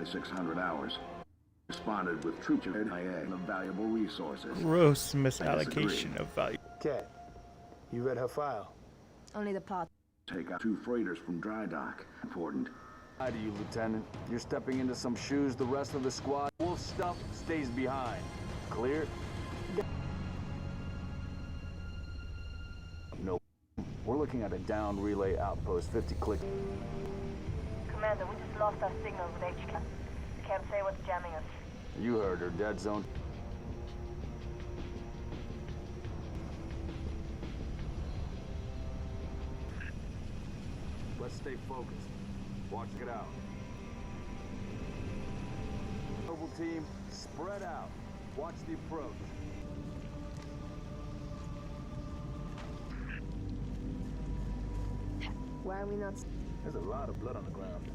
2,600 hours. Responded with troop IA of valuable resources. Gross misallocation of value. Kat, you read her file? Only the plot. Take out 2 freighters from dry dock. Important. Hi to you, Lieutenant. You're stepping into some shoes the rest of the squad. Wolf stuff stays behind. Clear? No. We're looking at a down relay outpost, 50 click. Commander, we just lost our signal with HQ. Can't say what's jamming us. You heard her, dead zone. Let's stay focused. Watch it out. Mobile team, spread out. Watch the approach. Why are we not... There's a lot of blood on the ground.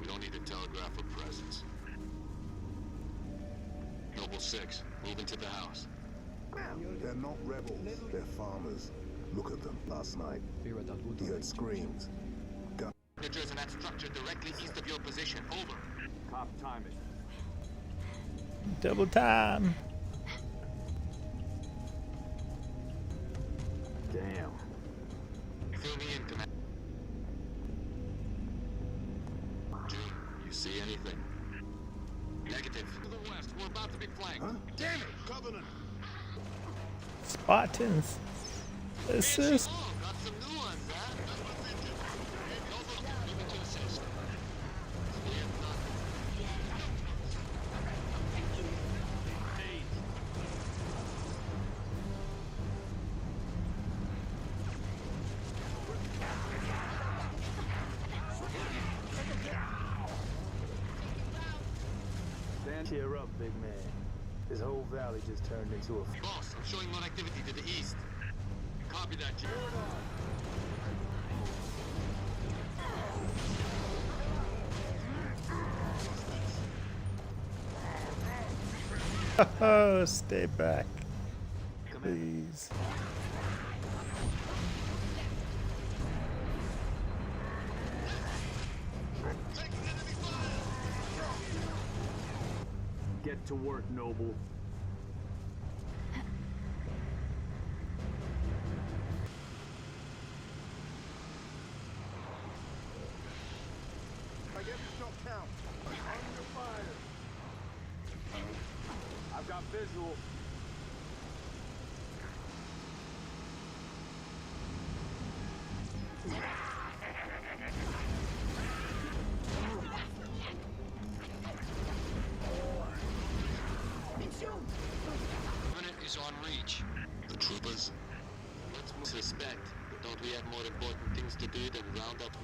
We don't need to telegraph a presence. Noble 6, move into the house. They're not rebels, they're farmers. Look at them last night. He heard screams. Managers in that structure directly east of your position. Over. Cop time it. Double time. Damn. Fill me in, Commander. June, you see anything? Negative. To the west, we're about to be flanked. Huh? Damn it! Covenant! Spartans. Assist. Oh, got some new ones, huh? Noble, moving to assist. We have not... Stand here up, big man. This whole valley just turned into a... Boss, I'm showing more activity to the east. Copy that, Jim. Oh, stay back, please. Get to work, Noble. I get the shot count. Under fire. I've got visual. Covenant is on reach. The troopers? Let's move. Suspect. Don't we have more important things to do than round up?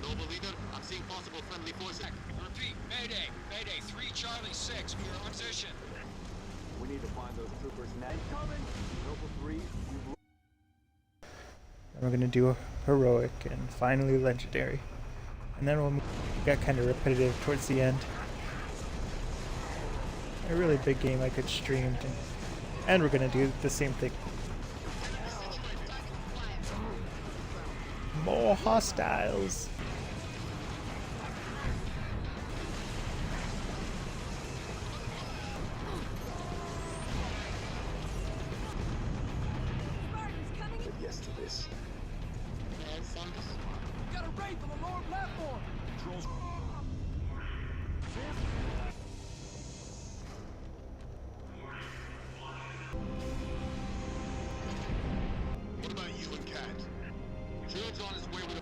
Noble leader, I'm seeing possible friendly forces. Repeat, Mayday. Mayday, 3 Charlie 6. We are on position. We need to find those troopers now. Coming! Noble 3, you've... And we're gonna do heroic and finally legendary, and then we'll get kind of repetitive towards the end. A really big game I could stream, and we're gonna do the same thing. More hostiles. Said yes to this. Got a raid on the lower platform. What about you and Kat? Jude's on his way with a...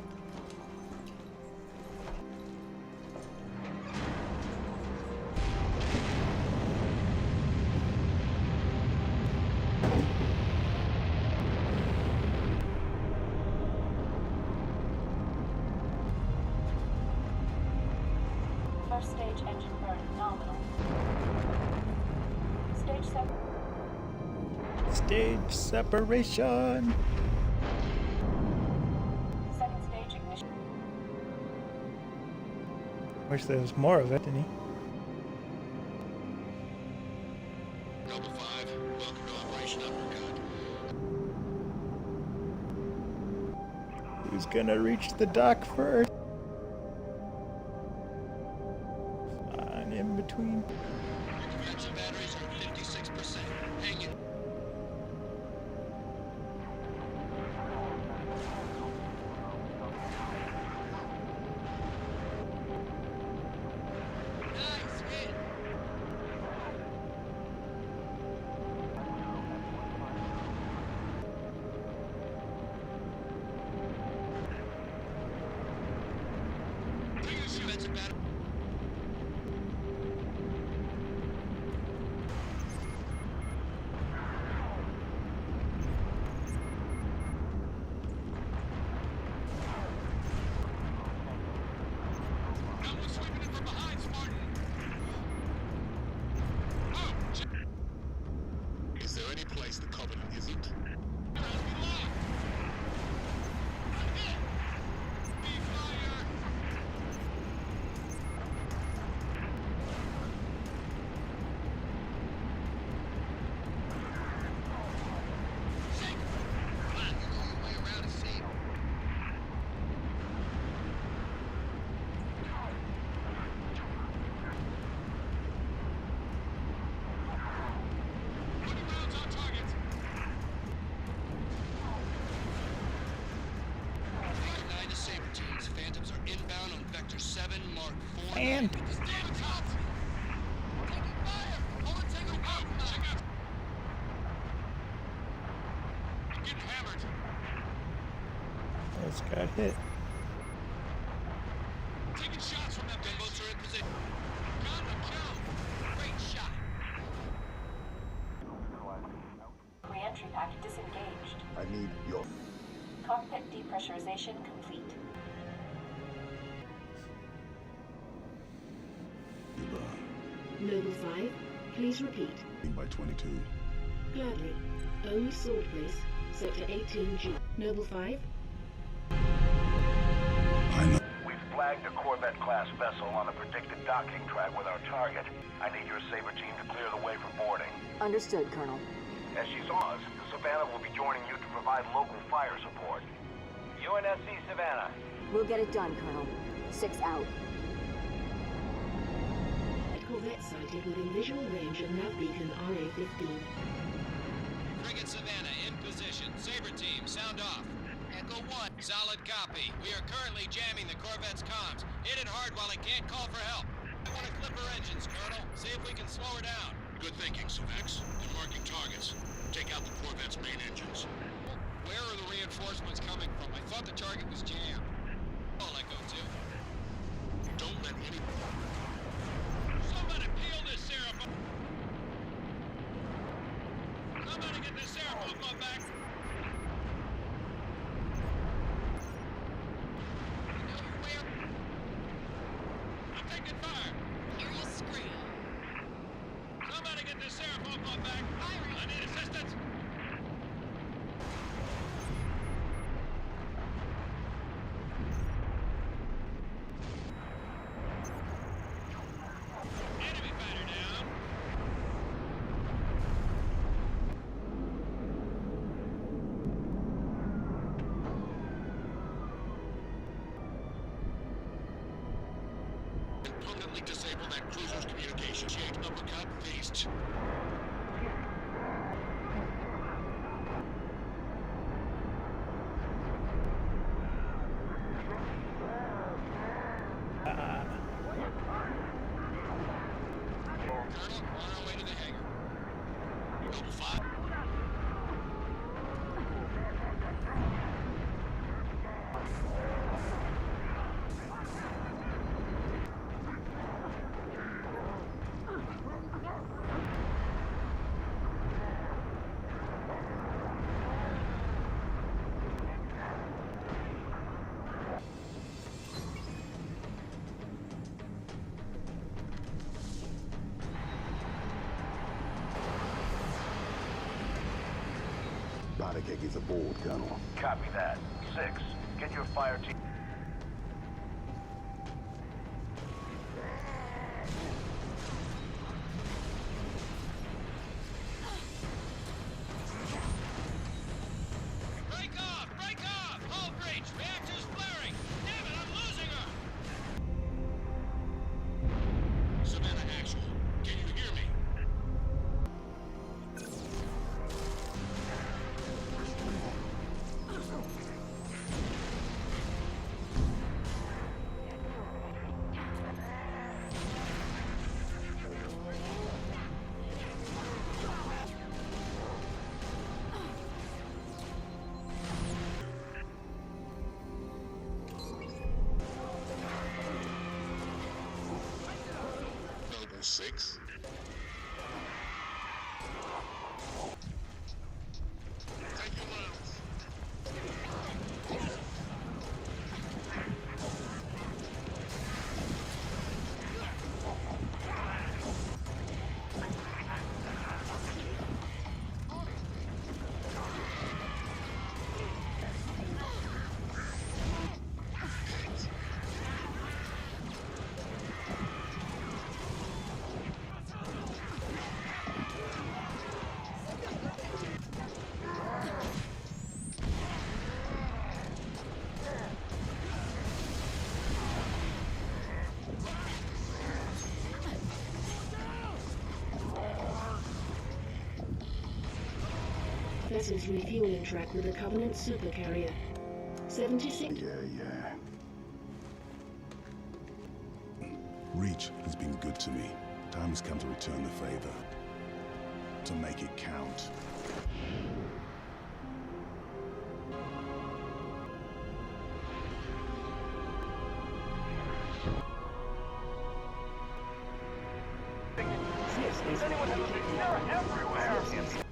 First stage engine burn nominal. Stage 7. Stage separation. Second stage ignition. Wish there was more of it, didn't he? Noble 5, welcome to Operation Uppercut. Who's gonna reach the dock first? in between. Convention batteries are 56%. Hang it. Nice hit. Convention battery. Someone's sweeping it from behind, Spartan. Oh, Is there any place the Covenant isn't? Must be locked. I'm hit. Be fire. Shake. Come on, you know your way around a safe. Putting rounds on targets. Vector 9 to Saber teams. Phantoms are inbound on Vector 7, Mark 4. And- This damn cops! Taking fire! Hold it, take a out! Check out! I'm getting hammered. Just got hit. Taking shots from them gunboats are in position. Got the kill! Great shot! Re-entry pack disengaged. I need your... Cockpit depressurization complete. Noble 5, please repeat. by 22. Gladly. Only sword place, Sector 18G. Noble 5, I know. We've flagged a Corvette-class vessel on a predicted docking track with our target. I need your Saber team to clear the way for boarding. Understood, Colonel. As she's on us, the Savannah will be joining you to provide local fire support. UNSC Savannah. We'll get it done, Colonel. 6 out. Corvette sighted within visual range of nav beacon RA-15. Frigate Savannah in position. Saber team, sound off. Echo 1, solid copy. We are currently jamming the Corvette's comms. Hit it hard while it can't call for help. I want to clip her engines, Colonel. See if we can slow her down. Good thinking, Savex. And marking targets. Take out the Corvette's main engines. Where are the reinforcements coming from? I thought the target was jammed. All Echo 2. Don't let any... Somebody peel this syrup up. Somebody get this syrup off my back. You know where? I'm taking fire. Hear you scream. Somebody get this syrup off my back. I need assistance. Enemy fighter down. Permanently disable that cruiser's communication. Shake, uppercut, feast. Colonel, we're on our way to the hangar. Noble 5. Badakek is aboard, Colonel. Copy that. 6, get your fire team. Break off! Break off! Hull breach! Reactor's flaring! Damn it, I'm losing her! Savannah Actual, can you hear me? Noble 6. Take your rounds. Vessel's refueling track with a Covenant supercarrier. 76. Yeah. Reach has been good to me. Time has come to return the favor. To make it count. Does anyone have a big... They're everywhere!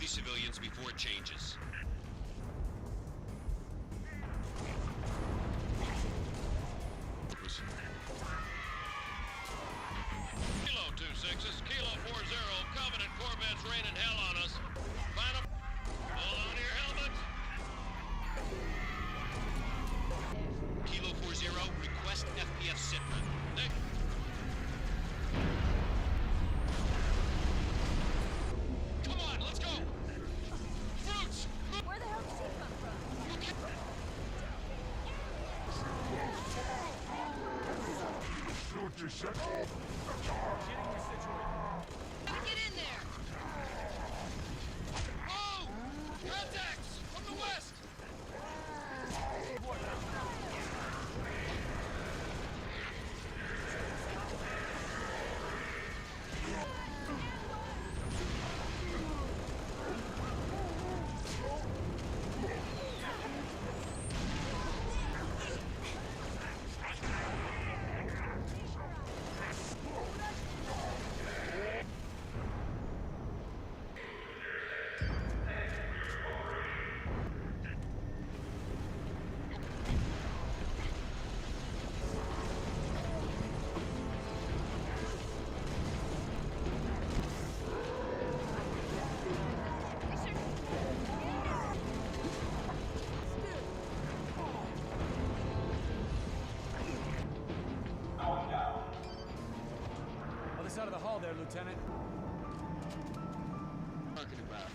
These civilians before it changes. Kilo 2-6s, Kilo 40, Covenant Corvettes raining hell on us. Find them. Hold on to your helmets. Kilo 40, request FPF sitrep. Come on, let's go. Fruits. Where the hell did she come from? Get in there. Oh! Contacts from the west. Other side of the hall there, Lieutenant. Talking about.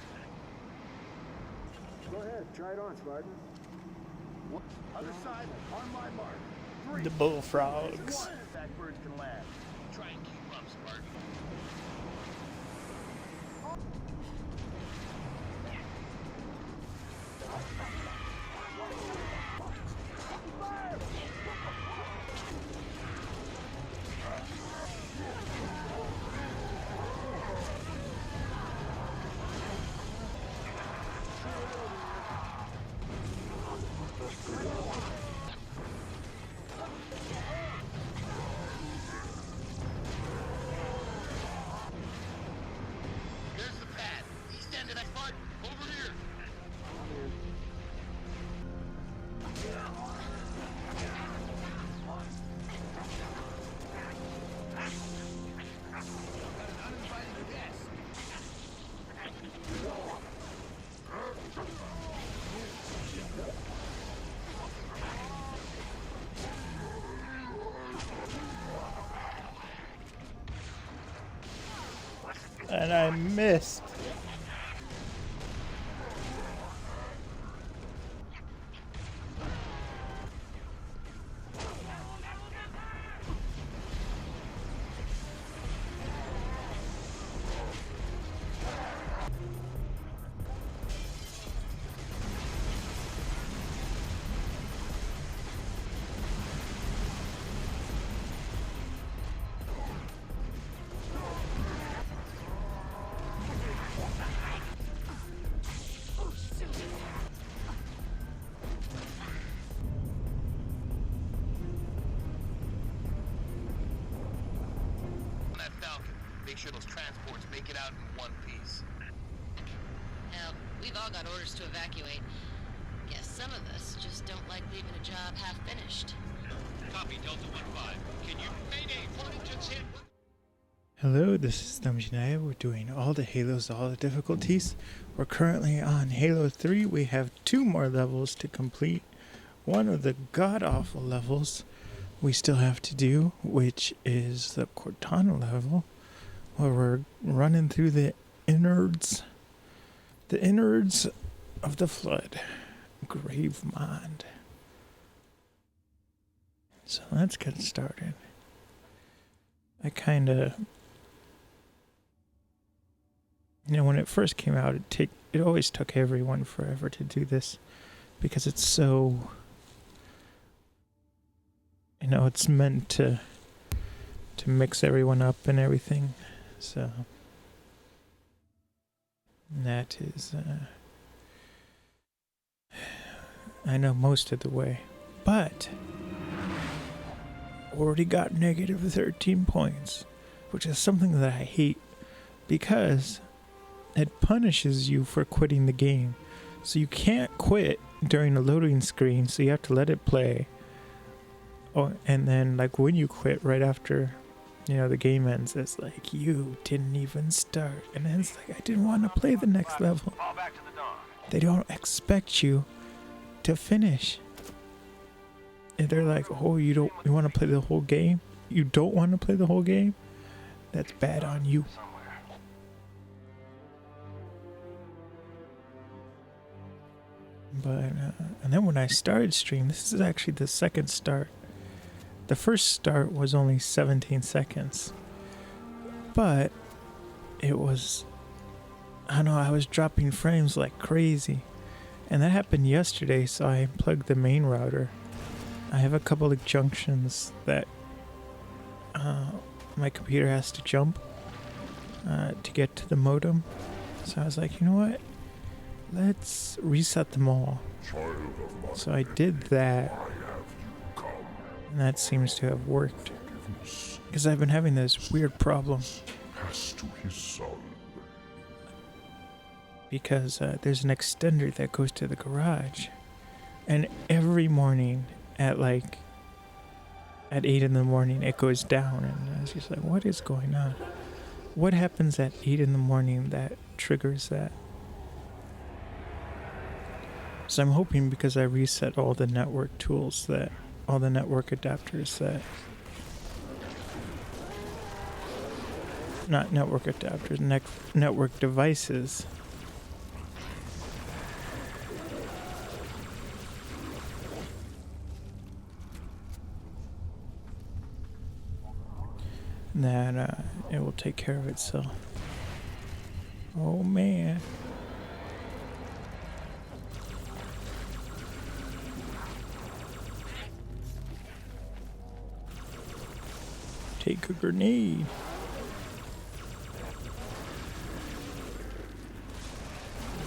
Go ahead, try it on, Spartan. Other side, on my mark. 3, The bullfrogs. 1. That birds can land. Try and keep up, Spartan. And I missed. That Falcon. Make sure those transports make it out in one piece. Hell, we've all got orders to evacuate. Guess some of us just don't like leaving a job half finished. Copy, Delta 1-5. Can you... Mayday! Morning just hit... Hello, this is Thumbjanaya. We're doing all the Halos, all the difficulties. We're currently on Halo 3. We have 2 more levels to complete. One of the god-awful levels we still have to do, which is the Cortana level, where we're running through the innards of the Flood, Gravemind. So let's get started. I when it first came out, it always took everyone forever to do this, because it's so, it's meant to mix everyone up and everything. So that is, I know most of the way, but already got negative 13 points, which is something that I hate, because it punishes you for quitting the game. So you can't quit during a loading screen, so you have to let it play. Oh, and then when you quit right after, the game ends, it's like, you didn't even start. And then it's like, I didn't want to play the next level. They don't expect you to finish. And they're like, oh, you want to play the whole game? You don't want to play the whole game? That's bad on you. But, and then when I started stream, this is actually the second start. The first start was only 17 seconds. But it was, I don't know, I was dropping frames like crazy. And that happened yesterday, so I plugged the main router. I have a couple of junctions that my computer has to jump to get to the modem. So I was like, you know what? Let's reset them all. So I did that, and that seems to have worked, because I've been having this weird problem. Because there's an extender that goes to the garage, and every morning at 8 in the morning it goes down, and I was just like, what is going on? What happens at 8 in the morning that triggers that? So I'm hoping, because I reset all the network tools, all the network adapters not network adapters, network devices. That it will take care of itself. Oh man. Take a grenade.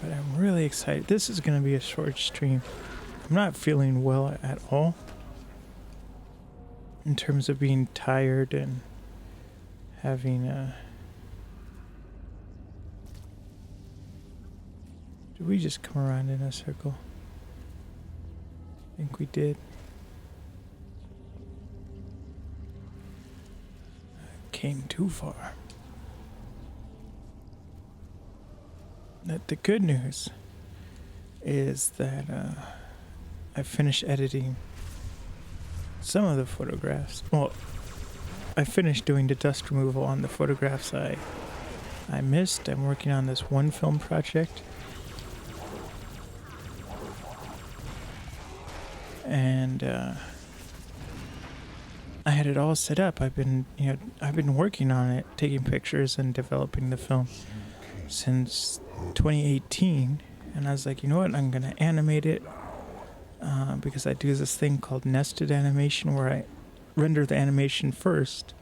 But I'm really excited. This is going to be a short stream. I'm not feeling well at all, in terms of being tired and having did we just come around in a circle? I think we did. Came too far. The good news is that I finished editing some of the photographs. Well, I finished doing the dust removal on the photographs I I missed. I'm working on this one film project. And I had it all set up. I've been working on it, taking pictures and developing the film since 2018. And I was like, you know what? I'm gonna animate it because I do this thing called nested animation where I render the animation first,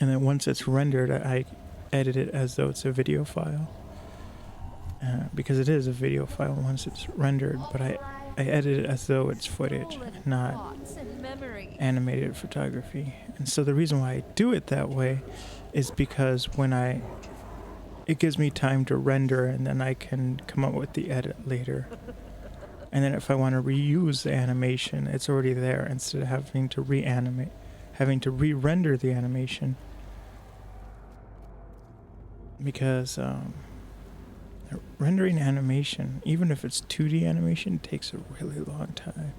and then once it's rendered, I edit it as though it's a video file. Because it is a video file once it's rendered, but I edit it as though it's footage, not animated photography. And so the reason why I do it that way is because it gives me time to render, and then I can come up with the edit later. And then if I want to reuse the animation, it's already there instead of having to re-render the animation. Because rendering animation, even if it's 2D animation, takes a really long time.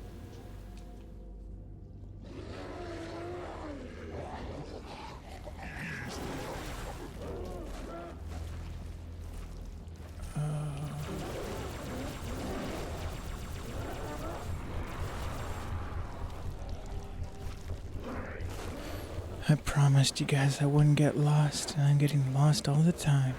I promised you guys I wouldn't get lost, and I'm getting lost all the time.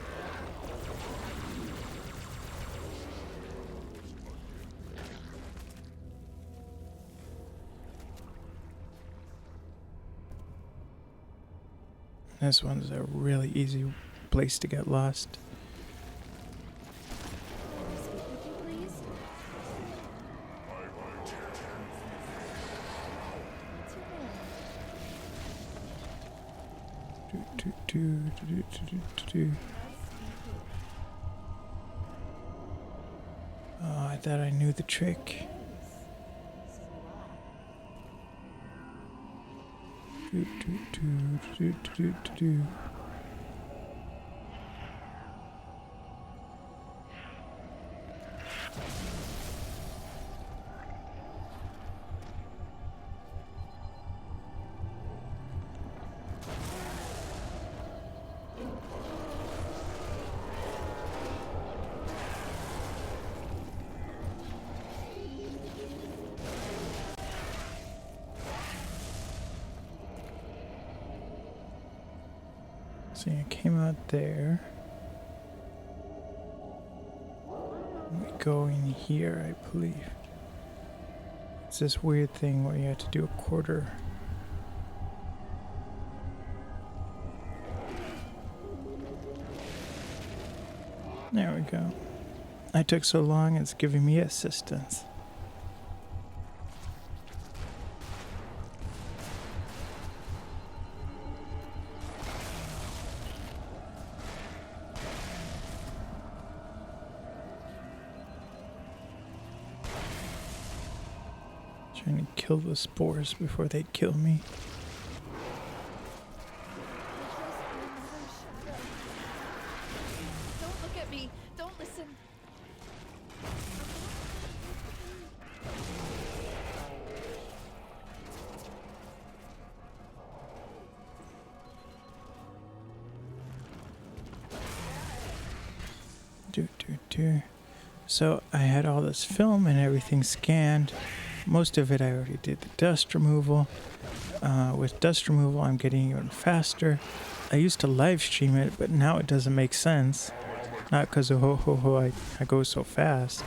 This one's a really easy place to get lost. Oh, I thought I knew the trick. See, I came out there. We go in here, I believe. It's this weird thing where you have to do a quarter. There we go. I took so long, it's giving me assistance. Trying to kill the spores before they kill me. Don't look at me. Don't listen. So I had all this film and everything scanned. Most of it I already did the dust removal. With dust removal, I'm getting even faster. I used to live stream it, but now it doesn't make sense. Not because of I go so fast.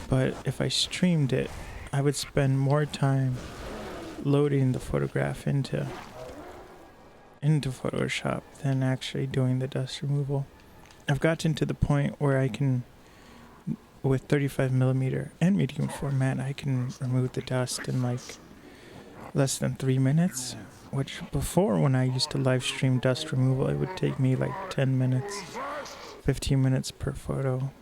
But if I streamed it, I would spend more time loading the photograph into Photoshop than actually doing the dust removal. I've gotten to the point where I can, with 35mm and medium format, I can remove the dust in like less than 3 minutes, which before, when I used to live stream dust removal, it would take me like 10 minutes, 15 minutes per photo.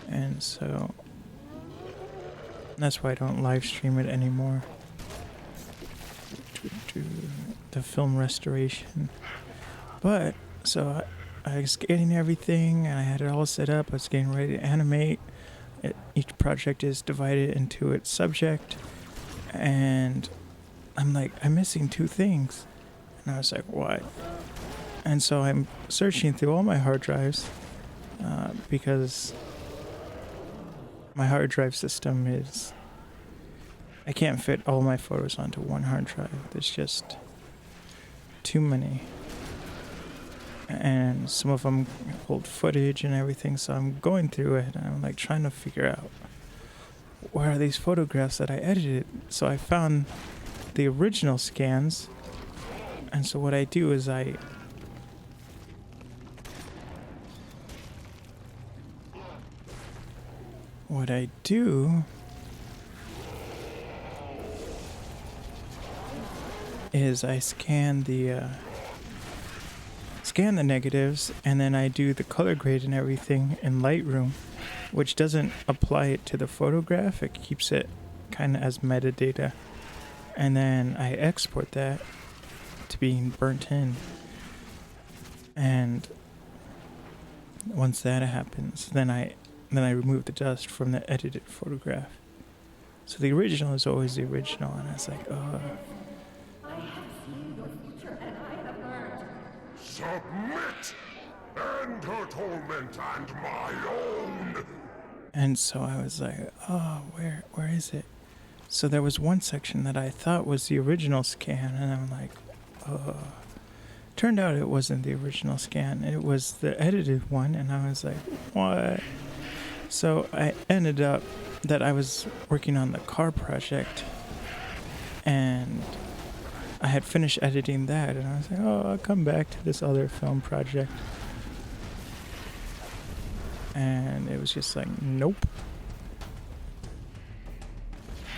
And so that's why I don't live stream it anymore. The film restoration. But so I was getting everything, and I had it all set up. I was getting ready to animate. Each project is divided into its subject, and I'm like, I'm missing two things. And I was like, what? And so I'm searching through all my hard drives because my hard drive system is... I can't fit all my photos onto one hard drive. There's just too many. And some of them hold footage and everything, so I'm going through it and I'm like trying to figure out where are these photographs that I edited. So I found the original scans, and so what I do is I scan the negatives, and then I do the color grade and everything in Lightroom, which doesn't apply it to the photograph. It keeps it kind of as metadata, and then I export that to being burnt in. And once that happens, then I remove the dust from the edited photograph. So the original is always the original, and I was like, Submit! End her torment and my own! And so I was like, where is it? So there was one section that I thought was the original scan, and I'm like, Turned out it wasn't the original scan. It was the edited one, and I was like, what? So I ended up that I was working on the car project, and I had finished editing that, and I was like, I'll come back to this other film project. And it was just like, nope.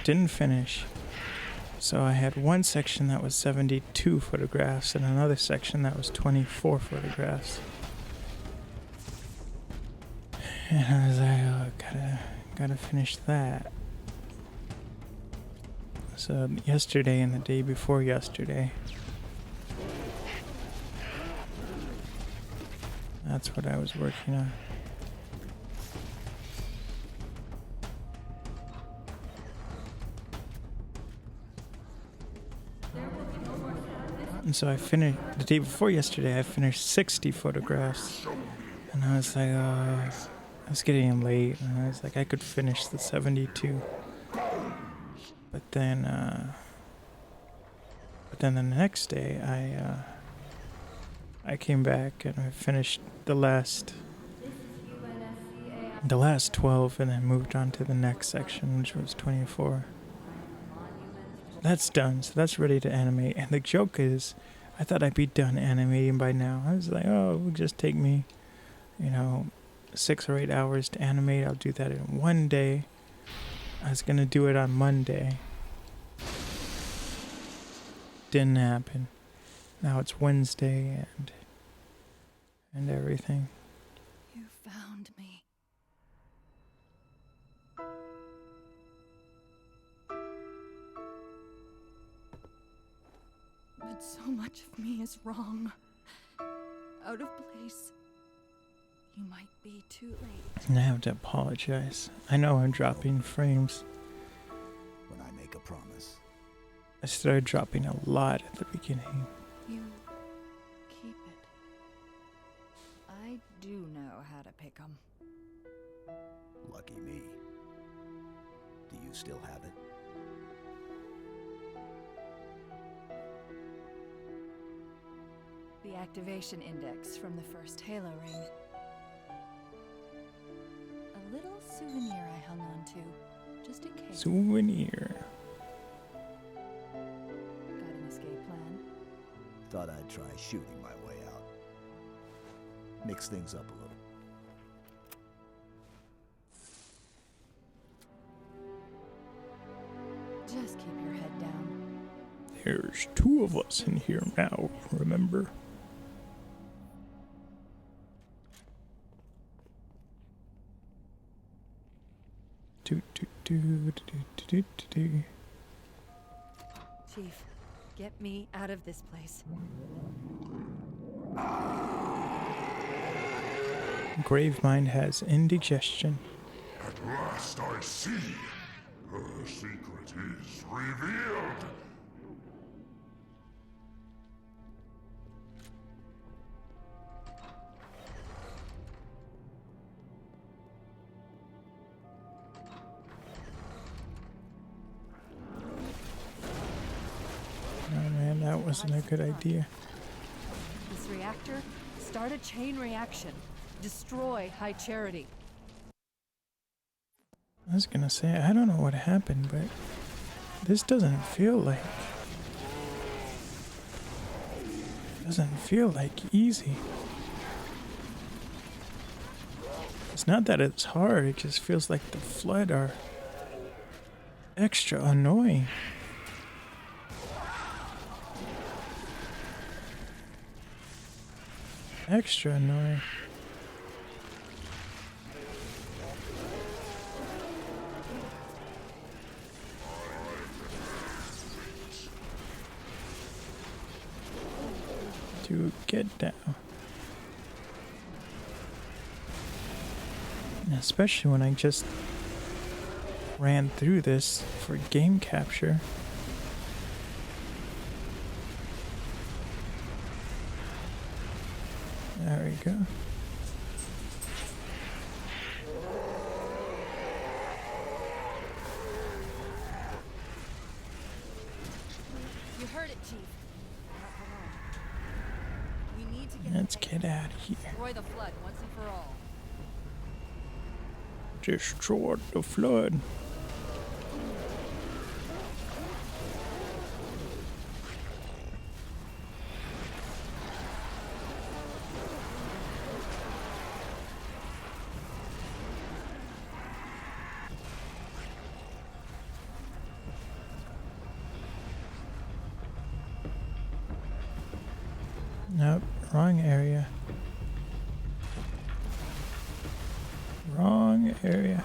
Didn't finish. So I had one section that was 72 photographs and another section that was 24 photographs. And I was like, gotta finish that. So yesterday and the day before yesterday, that's what I was working on. And so I finished, the day before yesterday, I finished 60 photographs. And I was like, I was getting late, and I was like, I could finish the 72. But then the next day, I came back and I finished the last 12, and then moved on to the next section, which was 24. That's done, so that's ready to animate. And the joke is, I thought I'd be done animating by now. I was like, it would just take me, 6 or 8 hours to animate. I'll do that in one day. I was gonna do it on Monday. Didn't happen. Now it's Wednesday and everything. You found me. But so much of me is wrong. Out of place. You might be too late. And I have to apologize. I know I'm dropping frames. When I make a promise. I started dropping a lot at the beginning. You keep it. I do know how to pick 'em. Lucky me. Do you still have it? The activation index from the first Halo ring. A little souvenir I hung on to, just in case. Souvenir. Got an escape plan? Thought I'd try shooting my way out. Mix things up a little. Just keep your head down. There's 2 of us in here now, remember? Chief, get me out of this place. Gravemind has indigestion. At last I see. Her secret is revealed. wasn't a good idea. This reactor, start a chain reaction. Destroy High Charity. I was gonna say, I don't know what happened, but this doesn't feel like easy. It's not that it's hard, it just feels like the Flood are extra annoying. Extra annoying. To get down. And especially when I just ran through this for game capture. There we go. You heard it, Chief. We need to get Let's get out of here. destroy the Flood once and for all. Destroy the Flood. Nope, wrong area. Wrong area.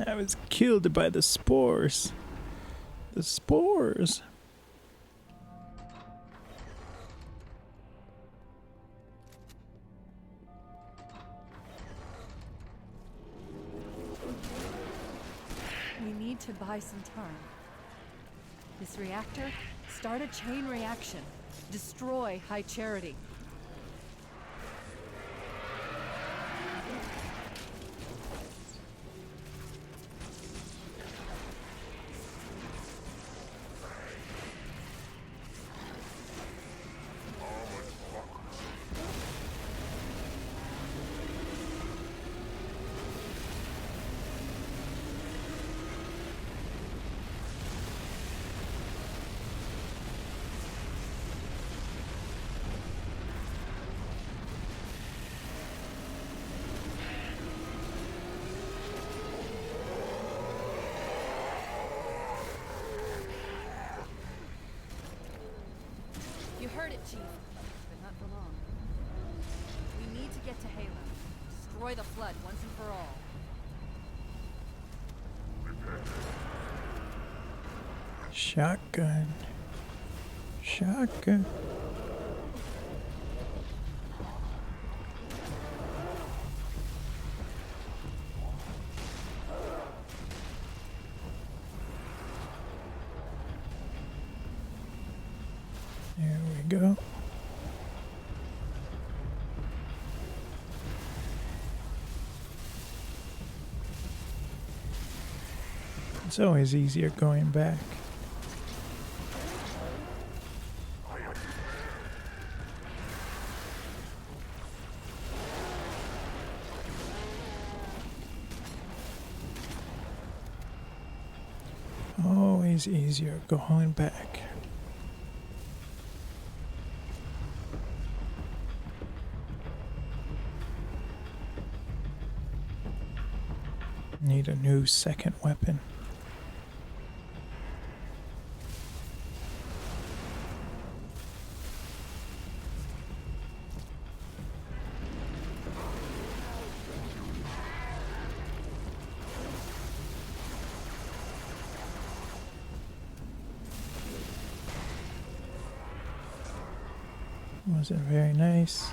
I was killed by the spores. The spores. We need to buy some time. This reactor, start a chain reaction. Destroy High Charity. You heard it, Chief, but not for long. We need to get to Halo. Destroy the Flood once and for all. Shotgun. Shotgun. There we go. It's always easier going back. Always easier going back. Need a new second weapon. Wasn't very nice.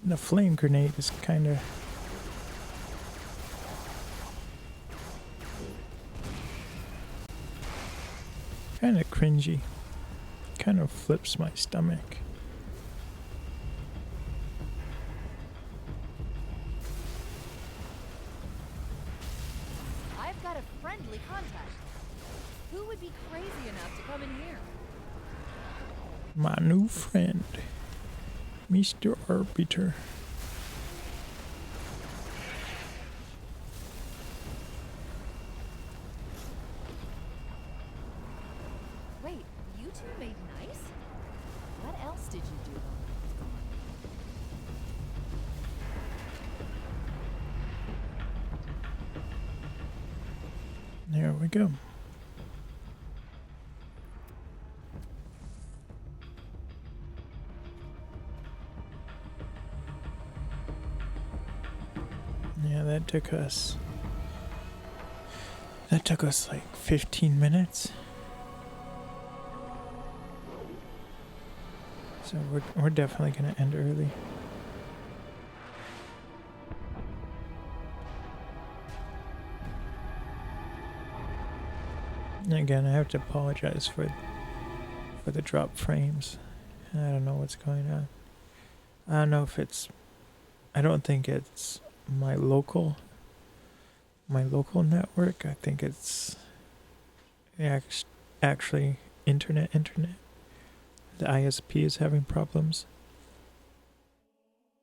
The flame grenade is kind of cringy. Kind of flips my stomach. would be crazy enough to come in here? My new friend, Mr. Arbiter. Wait, you two made nice? What else did you do? There we go. Yeah, that took us like 15 minutes. So we're definitely gonna end early. And again, I have to apologize for the drop frames. I don't know what's going on. I don't know if it's, I don't think it's my local network. I think it's actually internet. The ISP is having problems.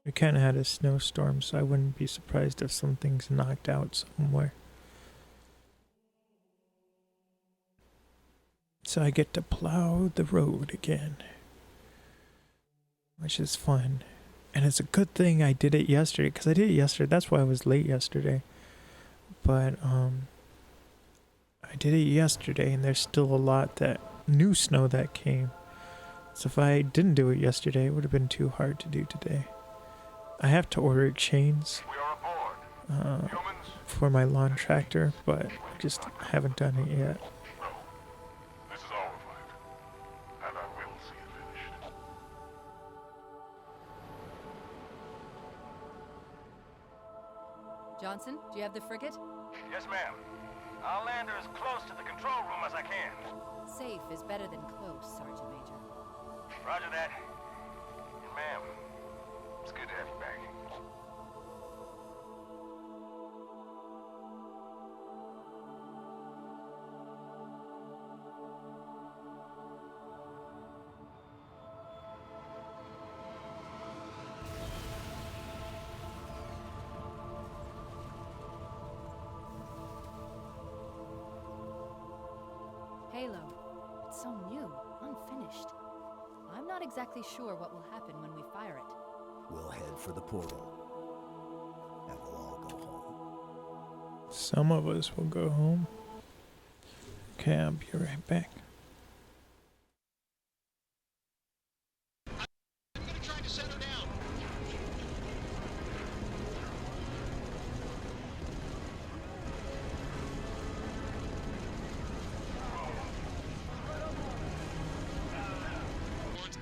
We kind of had a snowstorm, so I wouldn't be surprised if something's knocked out somewhere. So I get to plow the road again, which is fun. And it's a good thing I did it yesterday, because I did it yesterday. That's why I was late yesterday. But I did it yesterday, and there's still a lot that new snow that came. So if I didn't do it yesterday, it would have been too hard to do today. I have to order chains for my lawn tractor, but I just haven't done it yet. This is our fight, and I will see it finished. Johnson, do you have the frigate? Yes, ma'am. I'll land her as close to the control room as I can. Safe is better than close, Sergeant Major. Roger that. And ma'am, it's good to have you back. Halo. It's so new, unfinished. I'm not exactly sure what will happen when we fire it. We'll head for the portal. And we'll all go home. Some of us will go home. Okay, I'll be right back. I'm gonna try to set her down.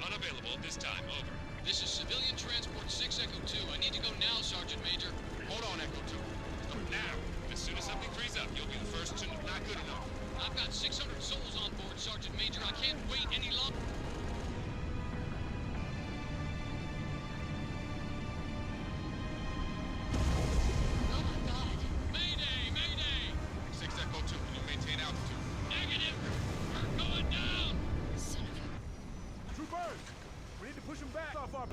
Unavailable at this time, over. This is Civilian Transport 6 Echo 2. I need to go now, Sergeant Major. Hold on, Echo 2. Go now. As soon as something frees up, you'll be the first to... Not good enough. I've got 600 souls on board, Sergeant Major. I can't wait any longer. Oh, my God. Mayday! Mayday! 6 Echo 2, can you maintain altitude? Negative! We're going down! Son of a... Troopers! We need to push them back off our...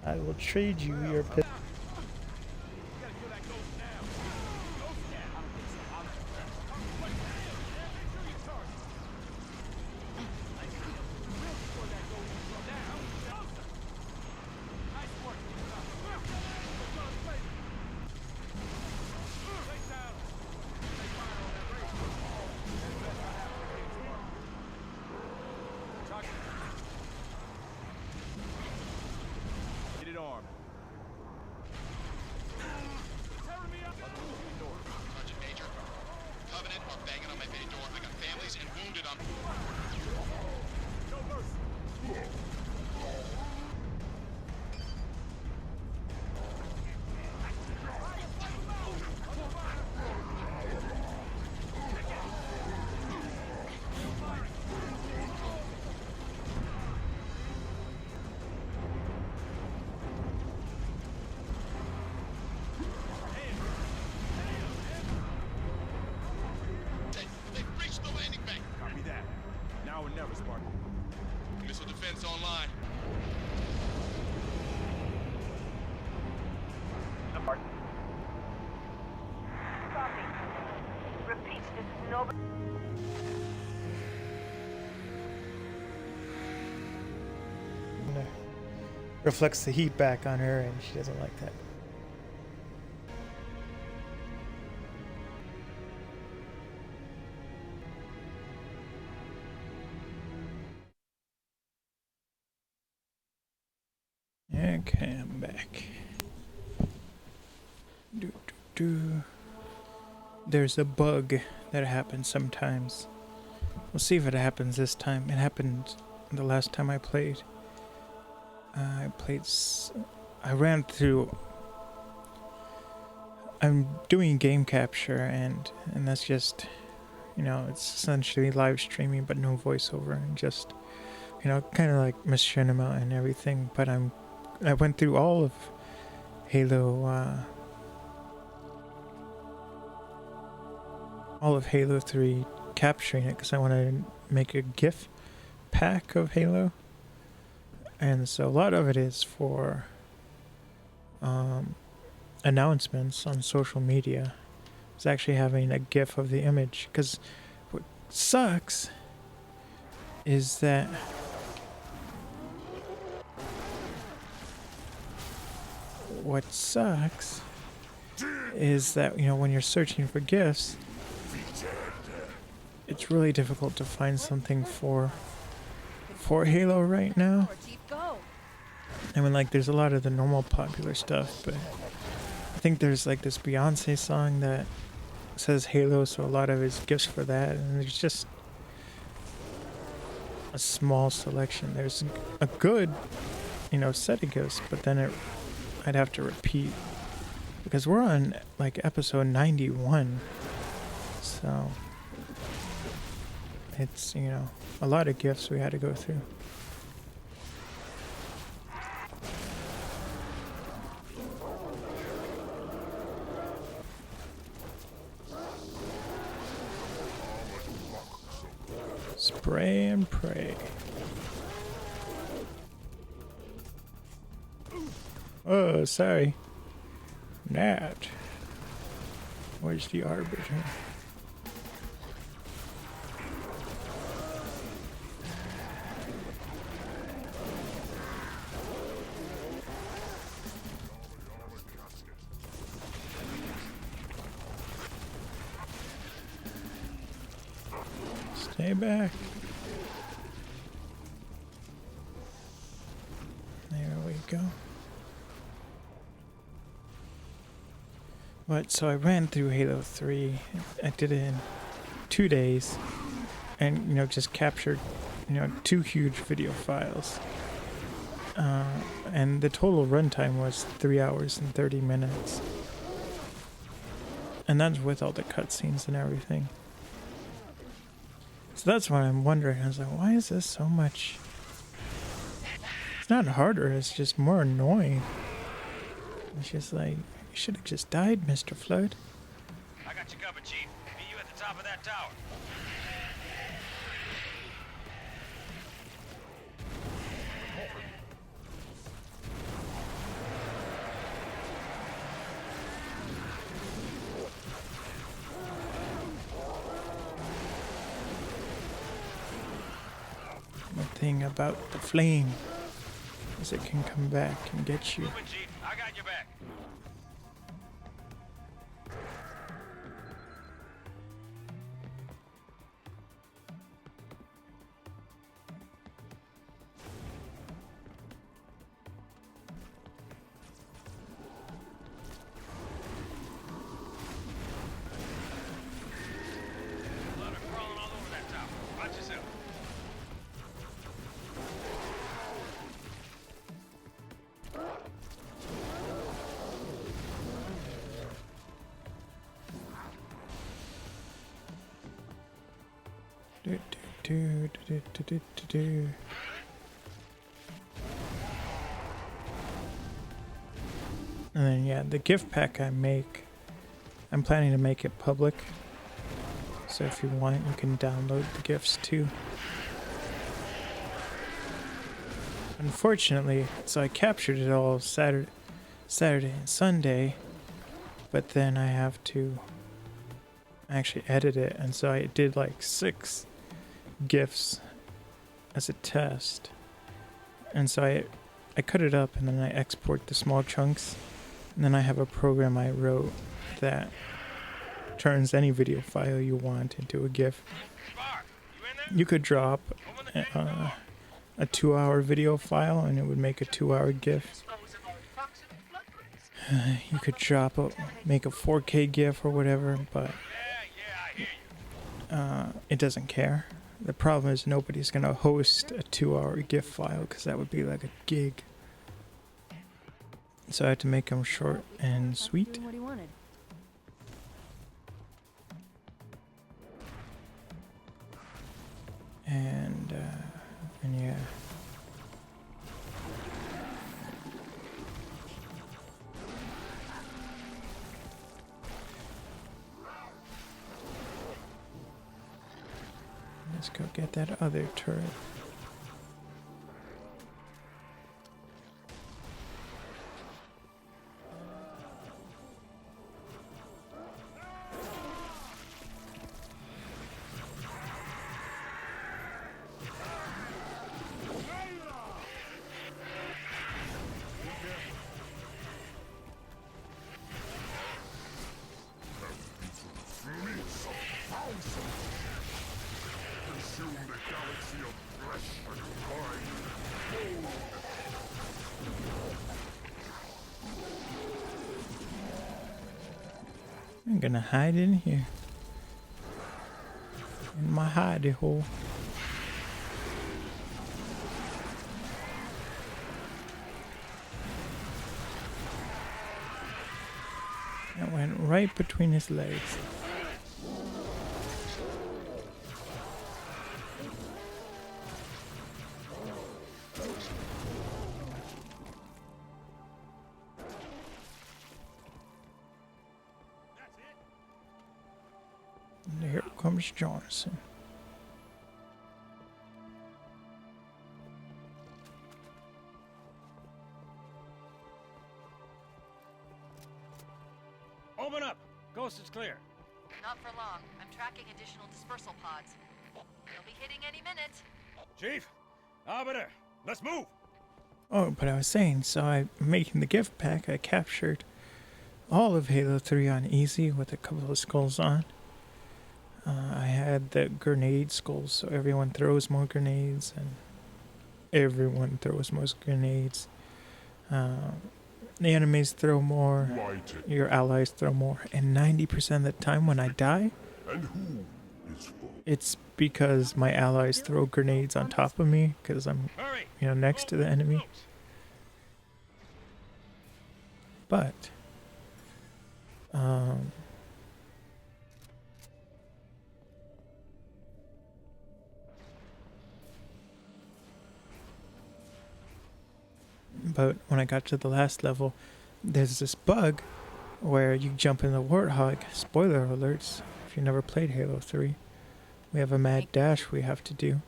I will trade you your pistol. Get it armed. defense online. Copy. Repeat, this is nobody. Reflects the heat back on her, and she doesn't like that. Okay, I'm back. There's a bug that happens sometimes. We'll see if it happens this time. It happened the last time I played. I ran through. I'm doing game capture, and that's just, you know, it's essentially live streaming, but no voiceover, and just, you know, kind of like machinima and everything. But I went through all of Halo, all of Halo 3, capturing it because I want to make a GIF pack of Halo. And so a lot of it is for announcements on social media. It's actually having a GIF of the image, because what sucks is that you know, when you're searching for GIFs, it's really difficult to find something for Halo right now. I mean, like, there's a lot of the normal popular stuff, but I think there's like this Beyonce song that says Halo, so a lot of it's GIFs for that, and there's just a small selection. There's a good, you know, set of GIFs, but then I'd have to repeat, because we're on like episode 91, so it's, you know, a lot of GIFs we had to go through. Spray and pray. Oh, sorry. Nat. Where's the arbiter? Stay back. There we go. But so I ran through Halo 3. I did it in 2 days, and, you know, just captured, you know, 2 huge video files. And the total runtime was 3 hours and 30 minutes. And that's with all the cutscenes and everything. So that's what I'm wondering. I was like, why is this so much? It's not harder, it's just more annoying. It's just like, you should have just died, Mr. Flood. I got you covered, Chief. Meet you at the top of that tower. The thing about the flame is it can come back and get you. Chief, I got your back. And then, yeah, the gift pack I'm planning to make it public. So if you want, you can download the gifts too. Unfortunately, so I captured it all Saturday and Sunday, but then I have to actually edit it, and so I did like 6 GIFs as a test, and so I cut it up and then I export the small chunks, and then I have a program I wrote that turns any video file you want into a GIF. You could drop a 2-hour video file and it would make a 2-hour GIF. You could make a 4K GIF or whatever, but it doesn't care. The problem is nobody's gonna host a 2-hour GIF file because that would be like a gig. So I had to make them short and sweet. What he wanted. And yeah. Let's go get that other turret. I'm gonna hide in here. In my hidey hole. That went right between his legs. And here comes Johnson. Open up! Coast is clear. Not for long. I'm tracking additional dispersal pods. They'll be hitting any minute. Chief, Arbiter, let's move! Oh, but I was saying, so I'm making the gift pack. I captured all of Halo 3 on easy with a couple of skulls on. I had the grenade skulls, so everyone throws more grenades, and everyone throws more grenades. The enemies throw more, your allies throw more, and 90% of the time when I die, it's because my allies throw grenades on top of me, because I'm, next to the enemy. But, but when I got to the last level, there's this bug where you jump in the Warthog. Spoiler alerts, if you never played Halo 3. We have a mad dash we have to do.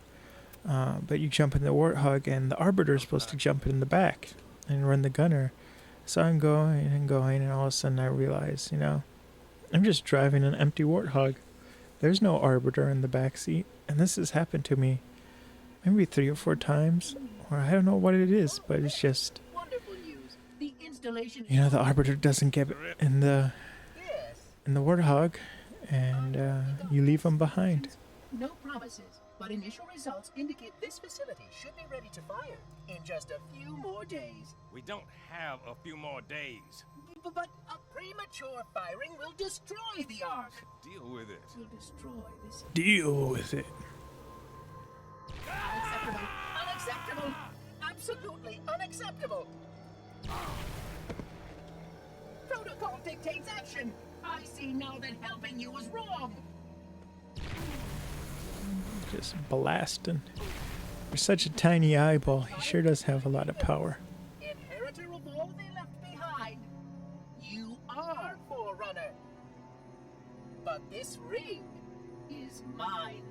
But you jump in the Warthog and the Arbiter is supposed to jump in the back and run the gunner. So I'm going and going, and all of a sudden I realize, I'm just driving an empty Warthog. There's no Arbiter in the back seat. And this has happened to me maybe 3 or 4 times. Or I don't know what it is, but it's just, the Arbiter doesn't get in the Warthog, and you leave him behind. No promises, but initial results indicate this facility should be ready to fire in just a few more days. We don't have a few more days. But a premature firing will destroy the Ark. Deal with it. Will destroy this. Deal with it. Unacceptable. Unacceptable. Absolutely unacceptable. Protocol dictates action. I see now that helping you was wrong. Just blasting. For such a tiny eyeball, he sure does have a lot of power. Inheritor of all they left behind. You are Forerunner. But this ring is mine.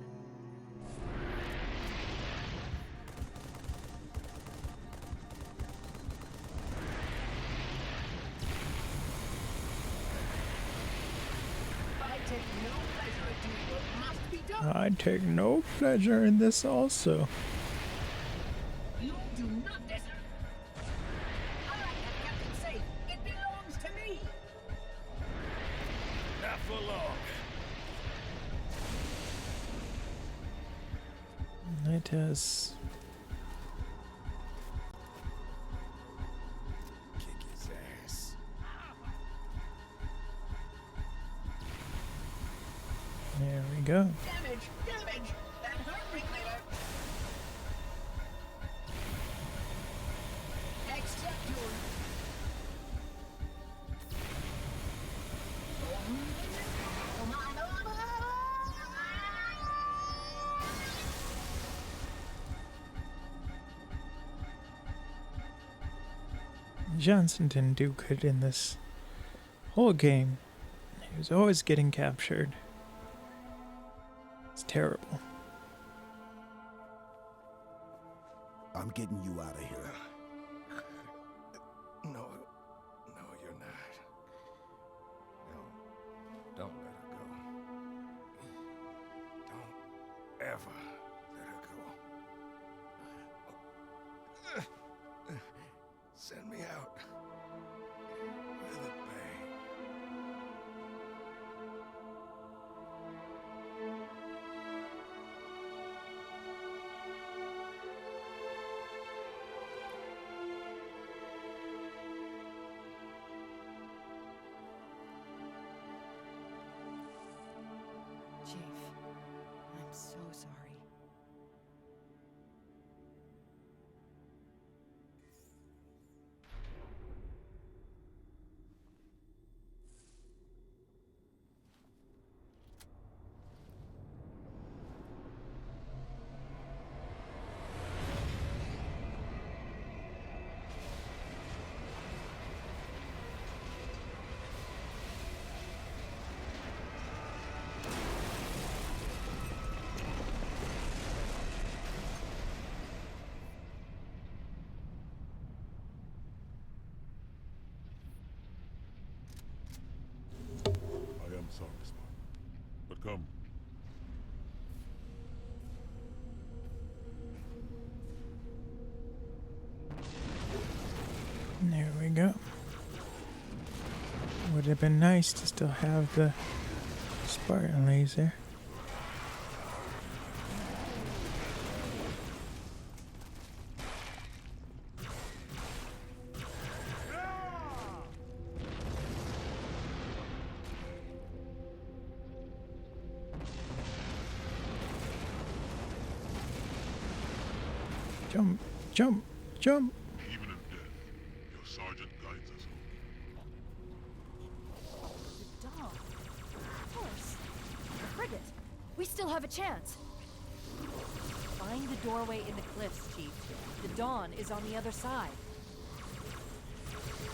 take no pleasure in doing what must be done. I take no pleasure in this also. You do not deserve. I have kept it safe. It belongs to me. Not for long. It has. Kick his ass. There we go. Damage! Damage! That hurt, Ringleader. Accept your... Johnson didn't do good in this whole game. He was always getting captured. It's terrible. I'm getting you out of here. No, no, you're not. No, don't let her go. Don't ever let her go. Send me out with a bang. Chief, I'm so sorry. I am sorry, Spock. But come. There we go. Would have been nice to still have the Spartan laser. Jump, jump, jump. Even in death, your sergeant guides us home. The Dawn. Of course. The frigate. We still have a chance. Find the doorway in the cliffs, Chief. The Dawn is on the other side.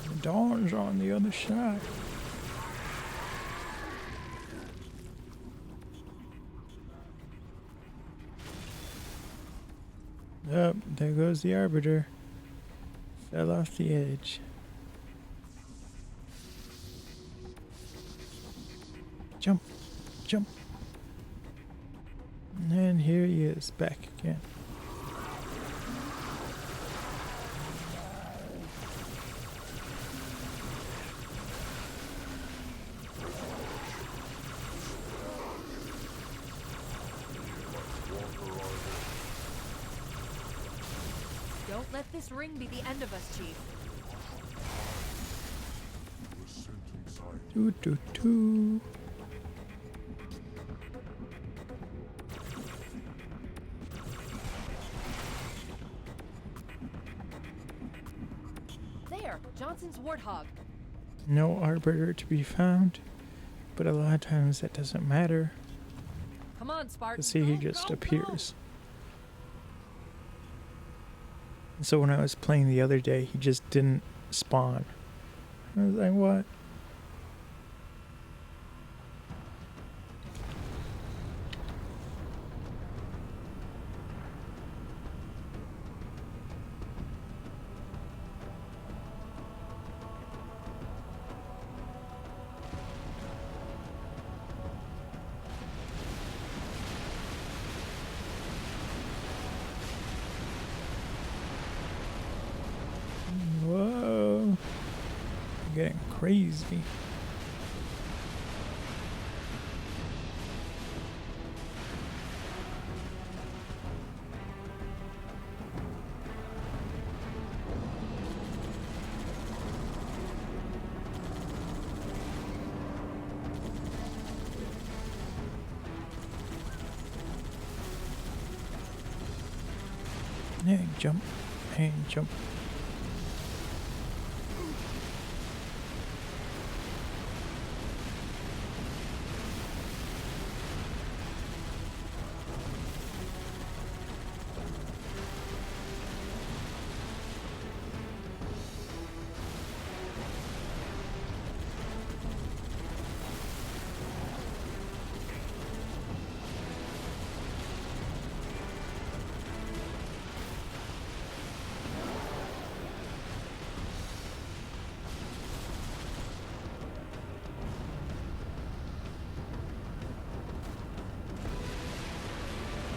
The Dawn's on the other side. Up, there goes the Arbiter. Fell off the edge. Jump, jump. And here he is, back again. Don't let this ring be the end of us, Chief. Doo doo doo. There, Johnson's Warthog. No Arbiter to be found, but a lot of times that doesn't matter. Come on, Spartan. See, he just appears. So when I was playing the other day, he just didn't spawn. I was like, what? crazy. And jump, and jump.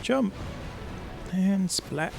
Jump and splat.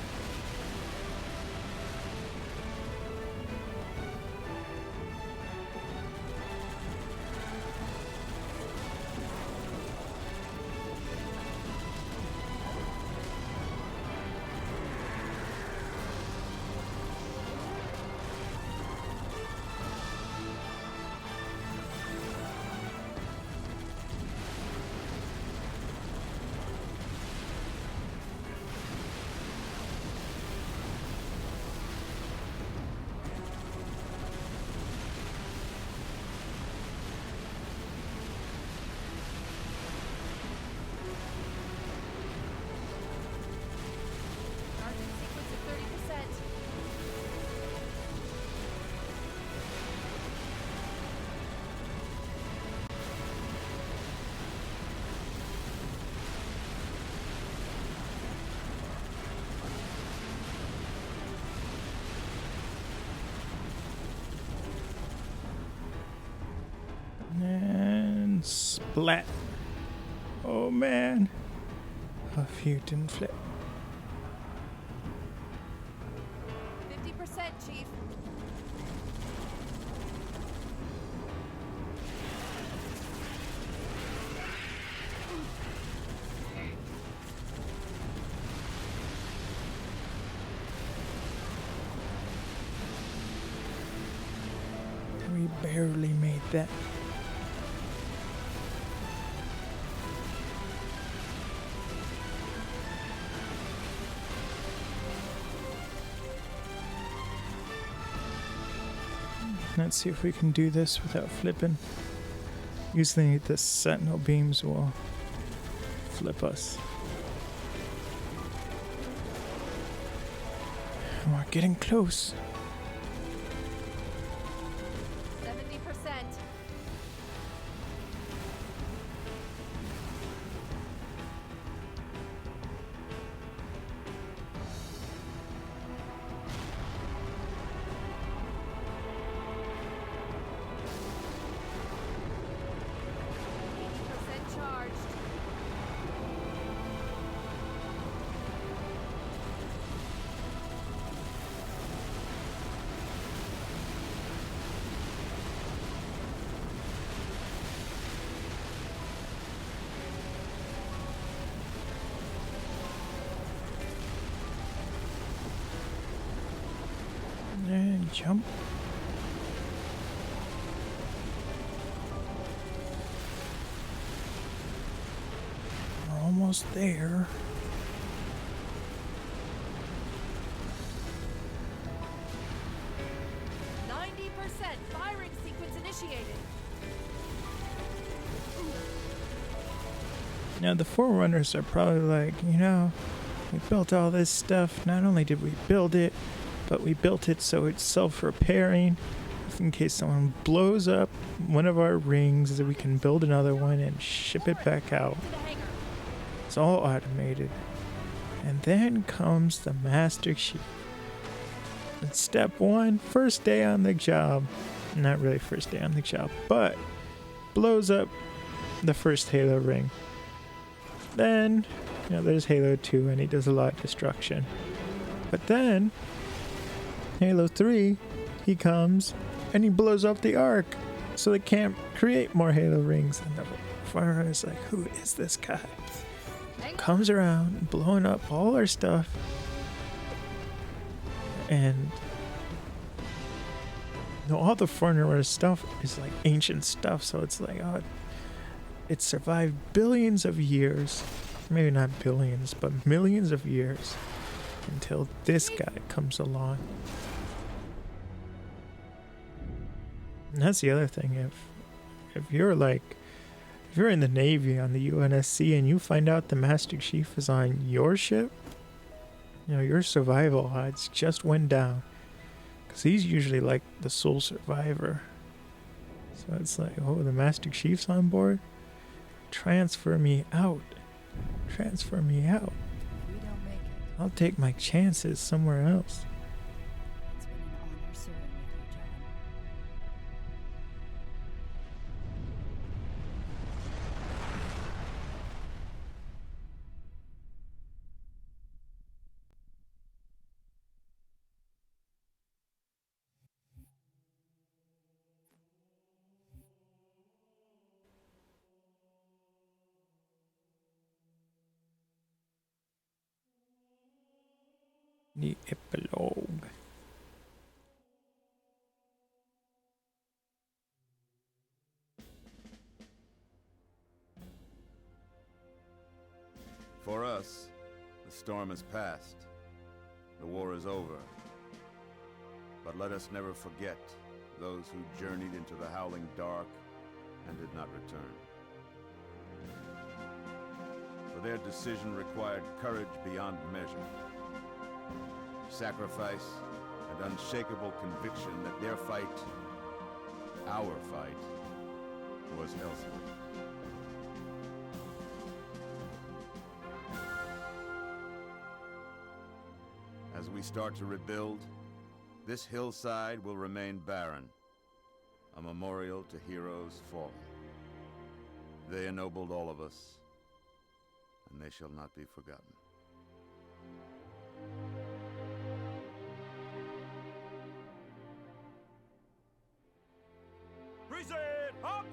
And splat. Oh man. A few didn't flip. 50%, Chief. We barely made that. Let's see if we can do this without flipping. Usually the sentinel beams will flip us. And we're getting close. 70%. Charged. And jump. We're almost there. Firing sequence initiated. Now the Forerunners are probably like, you know, we built all this stuff. Not only did we build it, but we built it so it's self-repairing. In case someone blows up one of our rings, that we can build another one and ship it back out. It's all automated. And then comes the Master Chief. And step one, first day on the job. Not really first day on the job, but blows up the first Halo ring. Then, you know, there's Halo 2 and he does a lot of destruction. But then, Halo 3, he comes and he blows up the Ark. so they can't create more Halo rings. And the farmer is like, who is this guy? Comes around, blowing up all our stuff. And all the Forerunner stuff is like ancient stuff, so it's like, oh, it survived billions of years. Maybe not billions, but millions of years until this guy comes along. And that's the other thing. If you're in the Navy on the UNSC and you find out the Master Chief is on your ship, your survival odds just went down. Because he's usually like the sole survivor. So it's like, oh, the Master Chief's on board? Transfer me out. Transfer me out. If we don't make it, I'll take my chances somewhere else. it's been an honor serving with you, John. The epilogue. For us, the storm has passed. The war is over. But let us never forget those who journeyed into the howling dark and did not return. For their decision required courage beyond measure, sacrifice, and unshakable conviction that their fight, our fight, was elsewhere. As we start to rebuild, this hillside will remain barren, a memorial to heroes fallen. They ennobled all of us, and they shall not be forgotten. Reset! Up!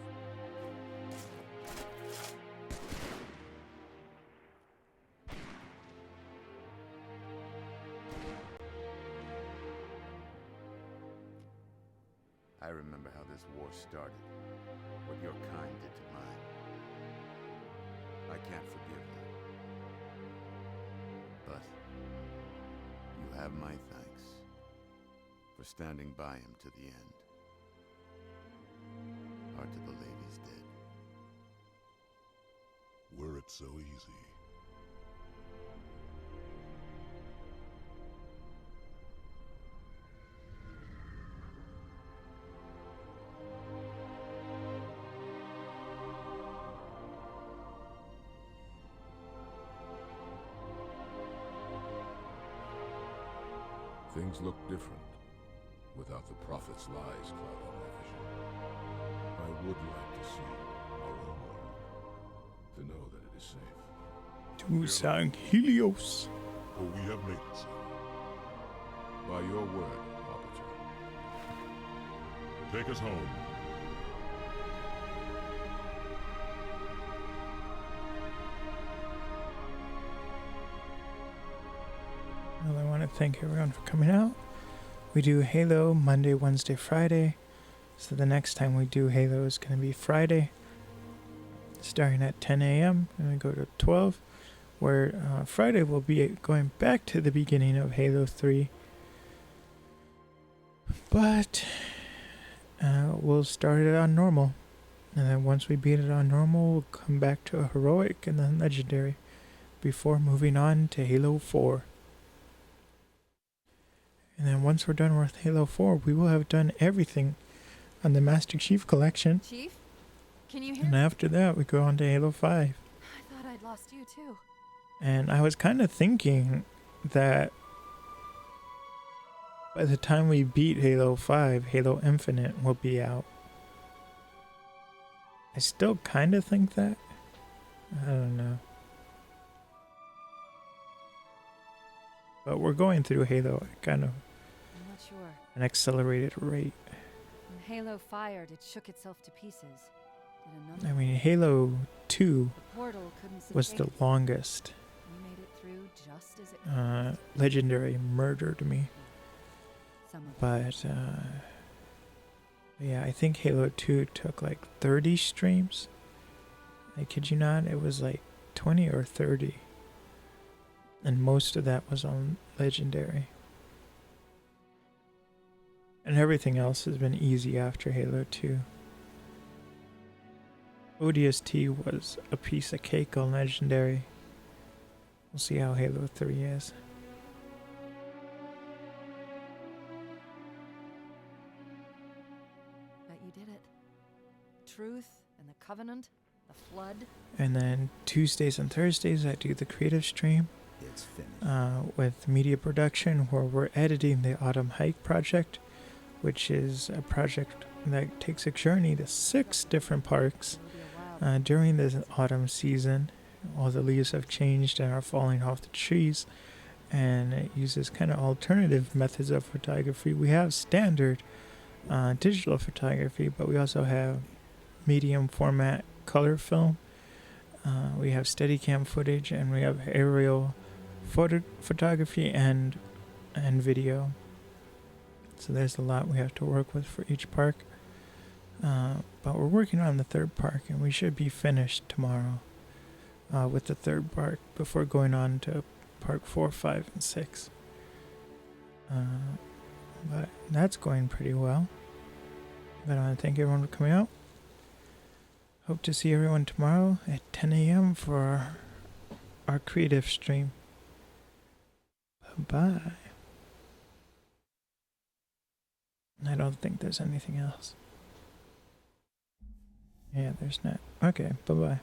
I remember how this war started, what your kind did to mine. I can't forgive you. But you have my thanks for standing by him to the end. Hard to believe he's dead. Were it so easy. Things look different without the Prophet's lies clouding my vision. I would like to see our own world, to know that it is safe. To San Helios. For we have made it so. By your word, Arbiter. Take us home. Well, I want to thank everyone for coming out. We do Halo Monday, Wednesday, Friday. So the next time we do Halo is going to be Friday, starting at 10 a.m. and we go to 12, where Friday we'll be going back to the beginning of Halo 3. But we'll start it on normal. And then once we beat it on normal, we'll come back to a heroic and then legendary before moving on to Halo 4. And then once we're done with Halo 4, we will have done everything on the Master Chief Collection. Chief? Can you hear And me? after that, we go on to Halo 5. I thought I'd lost you too. And I was kind of thinking that by the time we beat Halo 5, Halo Infinite will be out. I still kind of think that. I don't know. But we're going through Halo at kind of I'm not sure. an accelerated rate. When Halo fired, it shook itself to pieces. Did a I number. mean, Halo 2 The portal couldn't was the sustain- longest. We made it through just as it Legendary murdered me. Some of But, yeah, I think Halo 2 took like 30 streams. I kid you not, it was like 20 or 30. And most of that was on Legendary. And everything else has been easy after Halo 2. ODST was a piece of cake on Legendary. We'll see how Halo 3 is. Bet you did it. Truth and the Covenant, the Flood. And then Tuesdays and Thursdays I do the creative stream. It's finished. With media production, where we're editing the Autumn Hike project, which is a project that takes a journey to 6 different parks during the autumn season. All the leaves have changed and are falling off the trees, and it uses kind of alternative methods of photography. We have standard digital photography, but we also have medium format color film. We have Steadicam footage, and we have aerial photography and video. So there's a lot we have to work with for each park. But we're working on the 3rd park, and we should be finished tomorrow with the 3rd park before going on to Park 4, 5, and 6. But that's going pretty well. But I want to thank everyone for coming out. Hope to see everyone tomorrow at 10 a.m. for our creative stream. Bye. I don't think there's anything else. Yeah, there's not. Okay, bye-bye.